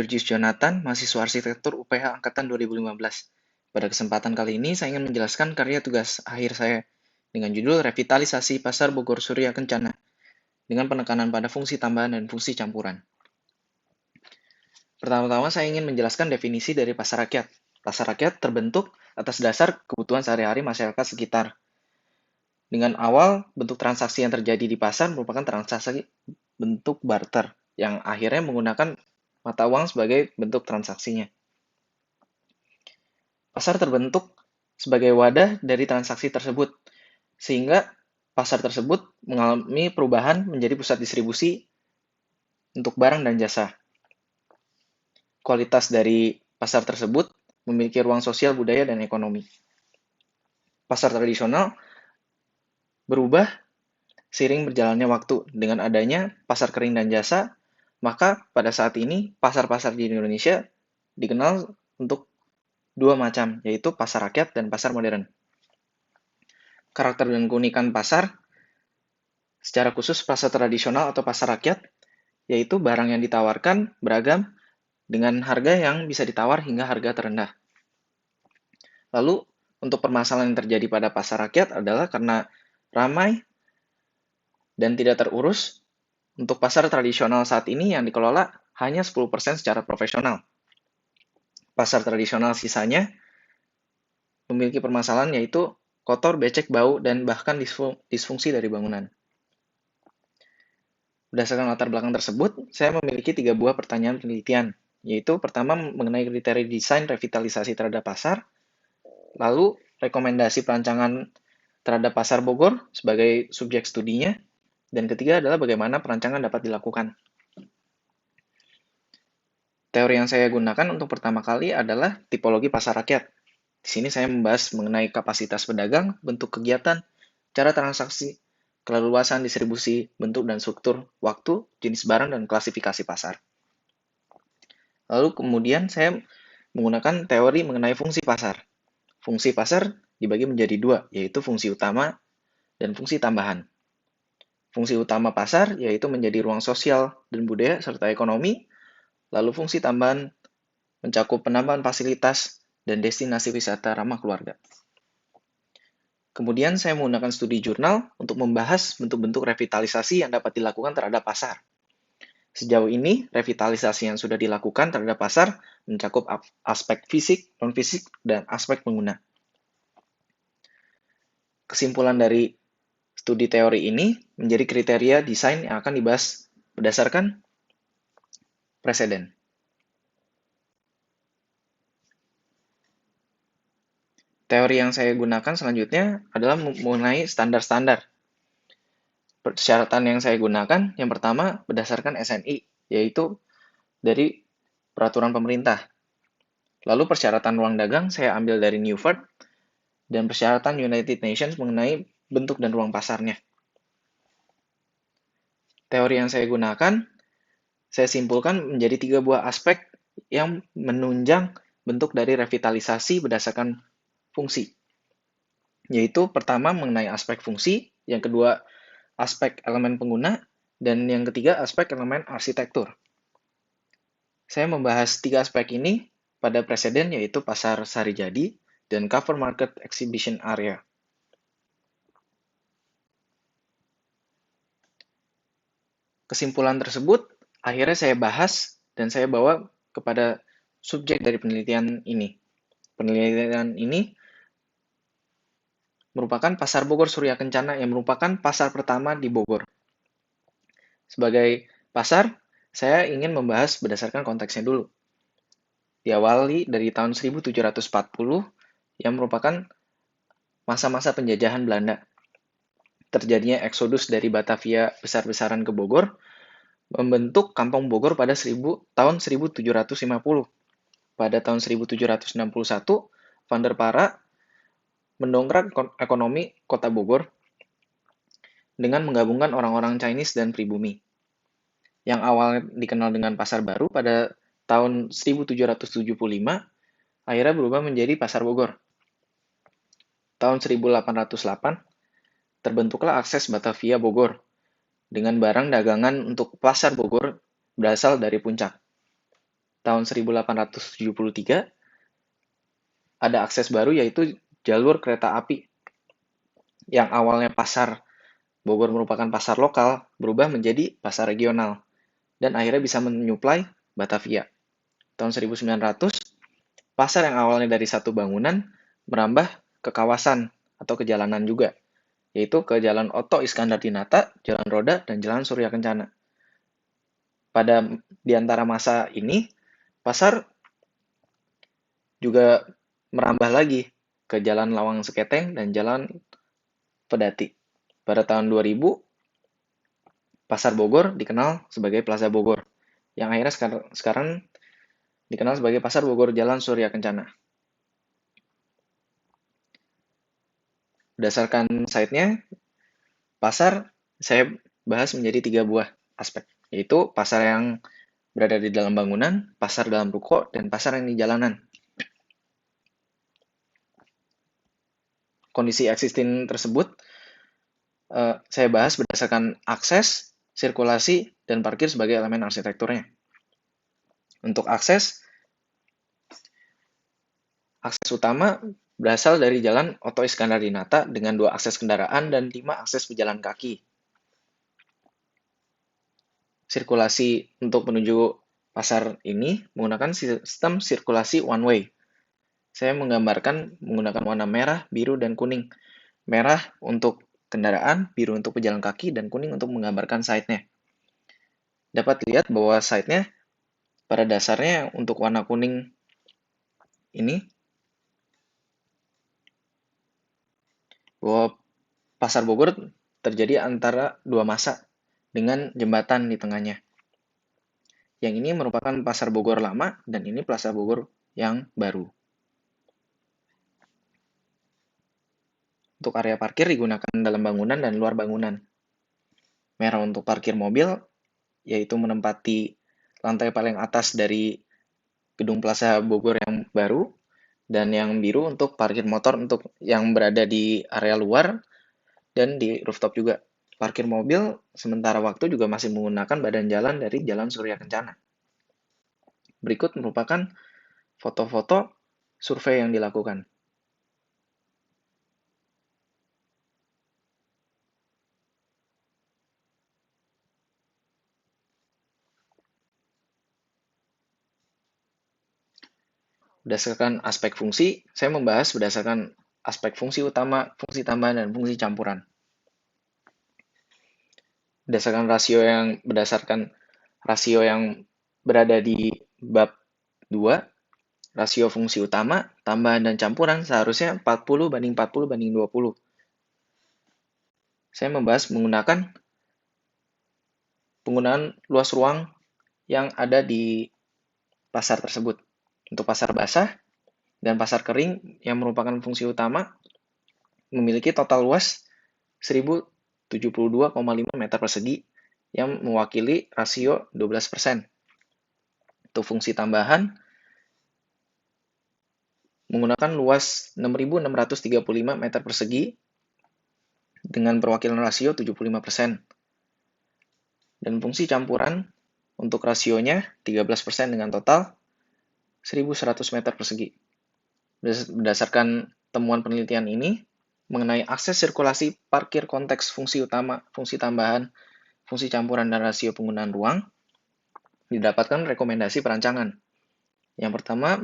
Georgius Jonathan, mahasiswa arsitektur UPH Angkatan 2015. Pada kesempatan kali ini, saya ingin menjelaskan karya tugas akhir saya dengan judul Revitalisasi Pasar Bogor Surya Kencana dengan penekanan pada fungsi tambahan dan fungsi campuran. Pertama-tama, saya ingin menjelaskan definisi dari pasar rakyat. Pasar rakyat terbentuk atas dasar kebutuhan sehari-hari masyarakat sekitar. Dengan awal, bentuk transaksi yang terjadi di pasar merupakan transaksi bentuk barter, yang akhirnya menggunakan mata uang sebagai bentuk transaksinya. Pasar terbentuk sebagai wadah dari transaksi tersebut, sehingga pasar tersebut mengalami perubahan menjadi pusat distribusi untuk barang dan jasa. Kualitas dari pasar tersebut memiliki ruang sosial, budaya, dan ekonomi. Pasar tradisional berubah seiring berjalannya waktu. Dengan adanya pasar kering dan jasa, maka pada saat ini pasar-pasar di Indonesia dikenal untuk dua macam, yaitu pasar rakyat dan pasar modern. Karakter dan keunikan pasar, secara khusus pasar tradisional atau pasar rakyat, yaitu barang yang ditawarkan beragam dengan harga yang bisa ditawar hingga harga terendah. Lalu, untuk permasalahan yang terjadi pada pasar rakyat adalah karena ramai dan tidak terurus. Untuk pasar tradisional saat ini yang dikelola hanya 10% secara profesional. Pasar tradisional sisanya memiliki permasalahan yaitu kotor, becek, bau, dan bahkan disfungsi dari bangunan. Berdasarkan latar belakang tersebut, saya memiliki 3 buah pertanyaan penelitian, yaitu pertama mengenai kriteria desain revitalisasi terhadap pasar, lalu rekomendasi perancangan terhadap pasar Bogor sebagai subjek studinya, dan ketiga adalah bagaimana perancangan dapat dilakukan. Teori yang saya gunakan untuk pertama kali adalah tipologi pasar rakyat. Di sini saya membahas mengenai kapasitas pedagang, bentuk kegiatan, cara transaksi, keleluasan distribusi, bentuk dan struktur, waktu, jenis barang, dan klasifikasi pasar. Lalu kemudian saya menggunakan teori mengenai fungsi pasar. Fungsi pasar dibagi menjadi dua, yaitu fungsi utama dan fungsi tambahan. Fungsi utama pasar yaitu menjadi ruang sosial dan budaya serta ekonomi, lalu fungsi tambahan mencakup penambahan fasilitas dan destinasi wisata ramah keluarga. Kemudian saya menggunakan studi jurnal untuk membahas bentuk-bentuk revitalisasi yang dapat dilakukan terhadap pasar. Sejauh ini, revitalisasi yang sudah dilakukan terhadap pasar mencakup aspek fisik, non-fisik, dan aspek pengguna. Kesimpulan dari studi teori ini menjadi kriteria desain yang akan dibahas berdasarkan preseden. Teori yang saya gunakan selanjutnya adalah mengenai standar-standar. Persyaratan yang saya gunakan, yang pertama berdasarkan SNI, yaitu dari peraturan pemerintah. Lalu persyaratan ruang dagang saya ambil dari Newford, dan persyaratan United Nations mengenai bentuk dan ruang pasarnya. Teori yang saya gunakan, saya simpulkan menjadi 3 buah aspek yang menunjang bentuk dari revitalisasi berdasarkan fungsi. Yaitu pertama mengenai aspek fungsi, yang kedua aspek elemen pengguna, dan yang ketiga aspek elemen arsitektur. Saya membahas 3 aspek ini pada preseden yaitu Pasar Sarijadi dan Cover Market Exhibition Area. Kesimpulan tersebut akhirnya saya bahas dan saya bawa kepada subjek dari penelitian ini. Penelitian ini merupakan Pasar Bogor Surya Kencana yang merupakan pasar pertama di Bogor. Sebagai pasar, saya ingin membahas berdasarkan konteksnya dulu. Diawali dari tahun 1740 yang merupakan masa-masa penjajahan Belanda. Terjadinya eksodus dari Batavia besar-besaran ke Bogor, membentuk Kampung Bogor pada tahun 1750. Pada tahun 1761, Van der Para mendongkrak ekonomi kota Bogor dengan menggabungkan orang-orang Chinese dan pribumi. Yang awal dikenal dengan Pasar Baru pada tahun 1775, akhirnya berubah menjadi Pasar Bogor. Tahun 1808, terbentuklah akses Batavia Bogor dengan barang dagangan untuk pasar Bogor berasal dari puncak. tahun 1873 ada akses baru yaitu jalur kereta api yang awalnya pasar Bogor merupakan pasar lokal berubah menjadi pasar regional dan akhirnya bisa menyuplai Batavia. Tahun 1900, pasar yang awalnya dari satu bangunan merambah ke kawasan atau ke jalanan juga, yaitu ke Jalan Oto Iskandar Dinata, Jalan Roda, dan Jalan Surya Kencana. Di antara masa ini, pasar juga merambah lagi ke Jalan Lawang Seketeng dan Jalan Pedati. Pada tahun 2000, Pasar Bogor dikenal sebagai Plaza Bogor, yang akhirnya sekarang dikenal sebagai Pasar Bogor Jalan Surya Kencana. Berdasarkan site-nya, pasar saya bahas menjadi 3 buah aspek, yaitu pasar yang berada di dalam bangunan, pasar dalam ruko, dan pasar yang di jalanan. Kondisi existing tersebut saya bahas berdasarkan akses, sirkulasi, dan parkir sebagai elemen arsitekturnya. Untuk akses utama berasal dari Jalan Oto Iskandar Dinata dengan 2 akses kendaraan dan 5 akses pejalan kaki. Sirkulasi untuk menuju pasar ini menggunakan sistem sirkulasi one way. Saya menggambarkan menggunakan warna merah, biru, dan kuning. Merah untuk kendaraan, biru untuk pejalan kaki, dan kuning untuk menggambarkan site-nya. Dapat lihat bahwa site-nya pada dasarnya untuk warna kuning ini, bahwa Pasar Bogor terjadi antara 2 masa dengan jembatan di tengahnya. Yang ini merupakan Pasar Bogor lama dan ini Plaza Bogor yang baru. Untuk area parkir digunakan dalam bangunan dan luar bangunan. Merah untuk parkir mobil, yaitu menempati lantai paling atas dari gedung Plaza Bogor yang baru, dan yang biru untuk parkir motor untuk yang berada di area luar dan di rooftop juga. Parkir mobil sementara waktu juga masih menggunakan badan jalan dari Jalan Surya Kencana. Berikut merupakan foto-foto survei yang dilakukan. Berdasarkan aspek fungsi, saya membahas berdasarkan aspek fungsi utama, fungsi tambahan, dan fungsi campuran. Berdasarkan rasio yang berada di bab 2, rasio fungsi utama, tambahan, dan campuran seharusnya 40/40/20. Saya membahas menggunakan penggunaan luas ruang yang ada di pasar tersebut. Untuk pasar basah dan pasar kering yang merupakan fungsi utama memiliki total luas 1072,5 meter persegi yang mewakili rasio 12%. Untuk fungsi tambahan menggunakan luas 6.635 meter persegi dengan perwakilan rasio 75%. Dan fungsi campuran untuk rasionya 13% dengan total 1.100 meter persegi. Berdasarkan temuan penelitian ini, mengenai akses sirkulasi parkir konteks fungsi utama, fungsi tambahan, fungsi campuran, dan rasio penggunaan ruang, didapatkan rekomendasi perancangan. Yang pertama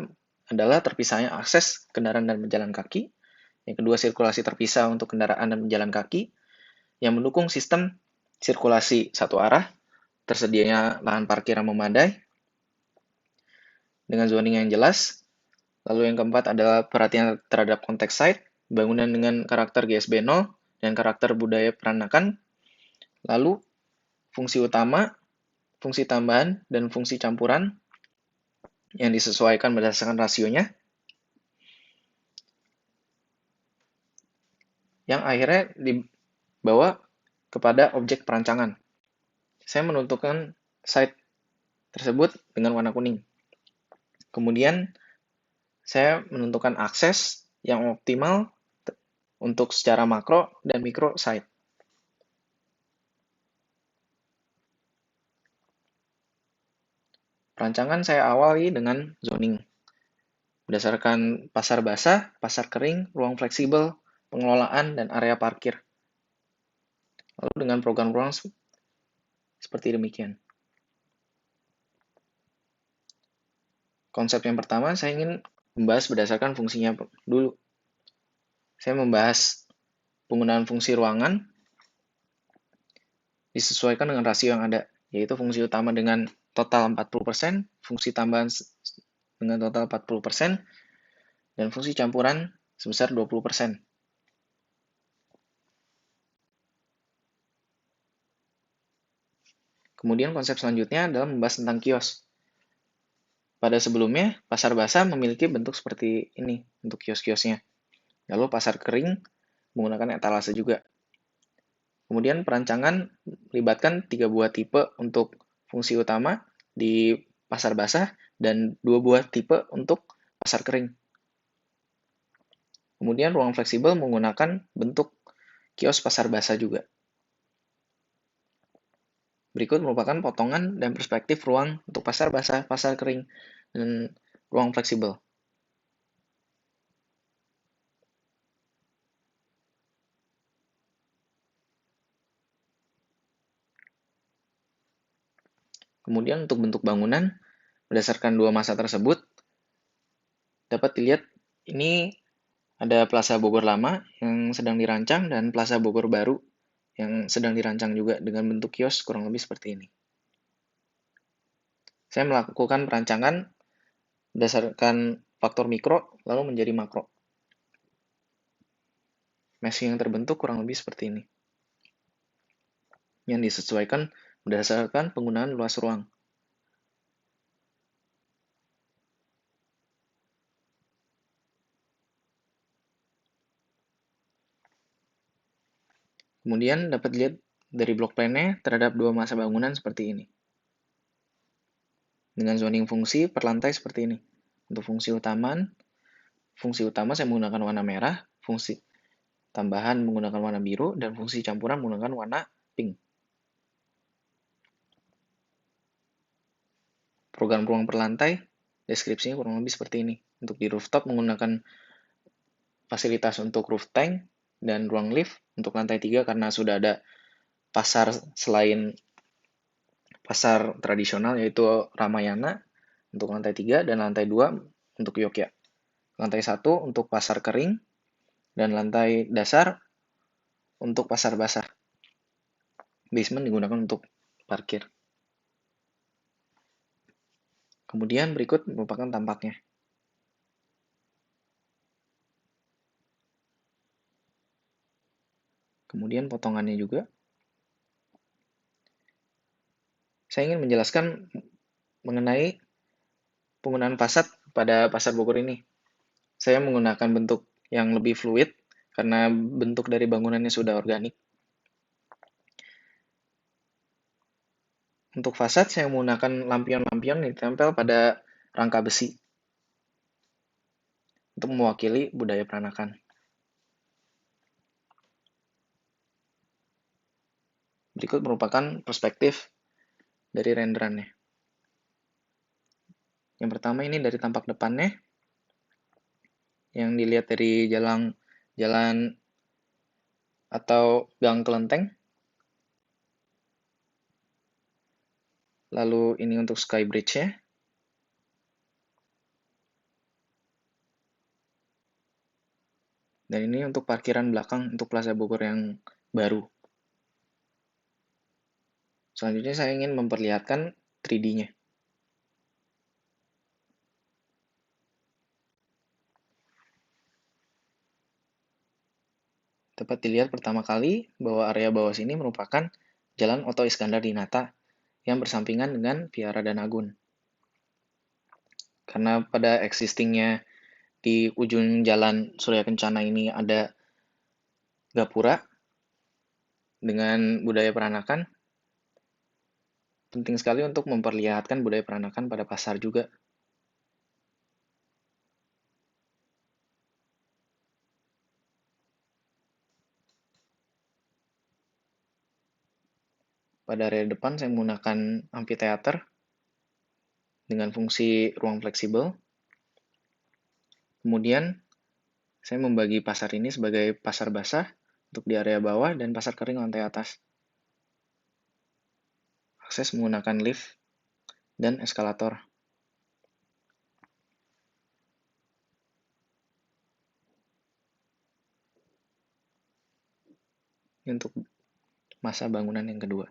adalah terpisahnya akses kendaraan dan pejalan kaki. Yang kedua, sirkulasi terpisah untuk kendaraan dan pejalan kaki yang mendukung sistem sirkulasi satu arah, tersedianya lahan parkir yang memadai, dengan zoning yang jelas. Lalu yang keempat adalah perhatian terhadap konteks site, bangunan dengan karakter GSB 0 dan karakter budaya peranakan. Lalu fungsi utama, fungsi tambahan, dan fungsi campuran yang disesuaikan berdasarkan rasionya. Yang akhirnya dibawa kepada objek perancangan. Saya menentukan site tersebut dengan warna kuning. Kemudian saya menentukan akses yang optimal untuk secara makro dan mikro site. Perancangan saya awali dengan zoning. Berdasarkan pasar basah, pasar kering, ruang fleksibel, pengelolaan, dan area parkir. Lalu dengan program ruang seperti demikian. Konsep yang pertama, saya ingin membahas berdasarkan fungsinya dulu. Saya membahas penggunaan fungsi ruangan disesuaikan dengan rasio yang ada, yaitu fungsi utama dengan total 40%, fungsi tambahan dengan total 40%, dan fungsi campuran sebesar 20%. Kemudian konsep selanjutnya adalah membahas tentang kios. Pada sebelumnya, pasar basah memiliki bentuk seperti ini untuk kios-kiosnya. Lalu pasar kering menggunakan etalase juga. Kemudian perancangan melibatkan 3 buah tipe untuk fungsi utama di pasar basah dan 2 buah tipe untuk pasar kering. Kemudian ruang fleksibel menggunakan bentuk kios pasar basah juga. Berikut merupakan potongan dan perspektif ruang untuk pasar basah, pasar kering, dan ruang fleksibel. Kemudian untuk bentuk bangunan, berdasarkan 2 masa tersebut, dapat dilihat ini ada Plaza Bogor Lama yang sedang dirancang dan Plaza Bogor Baru yang sedang dirancang juga dengan bentuk kios kurang lebih seperti ini. Saya melakukan perancangan berdasarkan faktor mikro lalu menjadi makro. Meshing yang terbentuk kurang lebih seperti ini. Yang disesuaikan berdasarkan penggunaan luas ruang. Kemudian dapat dilihat dari blok plan-nya terhadap 2 masa bangunan seperti ini. Dengan zoning fungsi per lantai seperti ini. Untuk fungsi utama saya menggunakan warna merah, fungsi tambahan menggunakan warna biru, dan fungsi campuran menggunakan warna pink. Program ruang per lantai, deskripsinya kurang lebih seperti ini. Untuk di rooftop menggunakan fasilitas untuk roof tank dan ruang lift. Untuk lantai 3 karena sudah ada pasar selain pasar tradisional yaitu Ramayana untuk lantai 3 dan lantai 2 untuk Yogyakarta. Lantai 1 untuk pasar kering dan lantai dasar untuk pasar basah. Basement digunakan untuk parkir. Kemudian berikut merupakan tampaknya. Kemudian potongannya juga. Saya ingin menjelaskan mengenai penggunaan fasad pada pasar Bogor ini. Saya menggunakan bentuk yang lebih fluid karena bentuk dari bangunannya sudah organik. Untuk fasad, saya menggunakan lampion-lampion yang ditempel pada rangka besi untuk mewakili budaya peranakan. Berikut merupakan perspektif dari renderannya. Yang pertama ini dari tampak depannya, yang dilihat dari jalan atau gang kelenteng. Lalu ini untuk sky bridge-nya. Dan ini untuk parkiran belakang untuk Plaza Bogor yang baru. Selanjutnya saya ingin memperlihatkan 3D-nya. Dapat dilihat pertama kali bahwa area bawah sini merupakan Jalan Oto Iskandar Dinata yang bersampingan dengan Viara Danagun. Karena pada existingnya di ujung jalan Surya Kencana ini ada gapura dengan budaya peranakan, penting sekali untuk memperlihatkan budaya peranakan pada pasar juga. Pada area depan saya menggunakan amphitheater dengan fungsi ruang fleksibel. Kemudian, saya membagi pasar ini sebagai pasar basah untuk di area bawah dan pasar kering lantai atas. Akses menggunakan lift dan eskalator. Ini untuk masa bangunan yang kedua.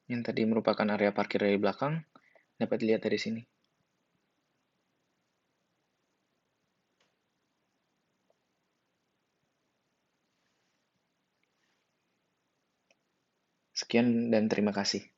Yang tadi merupakan area parkir dari belakang, dapat dilihat dari sini. Sekian dan terima kasih.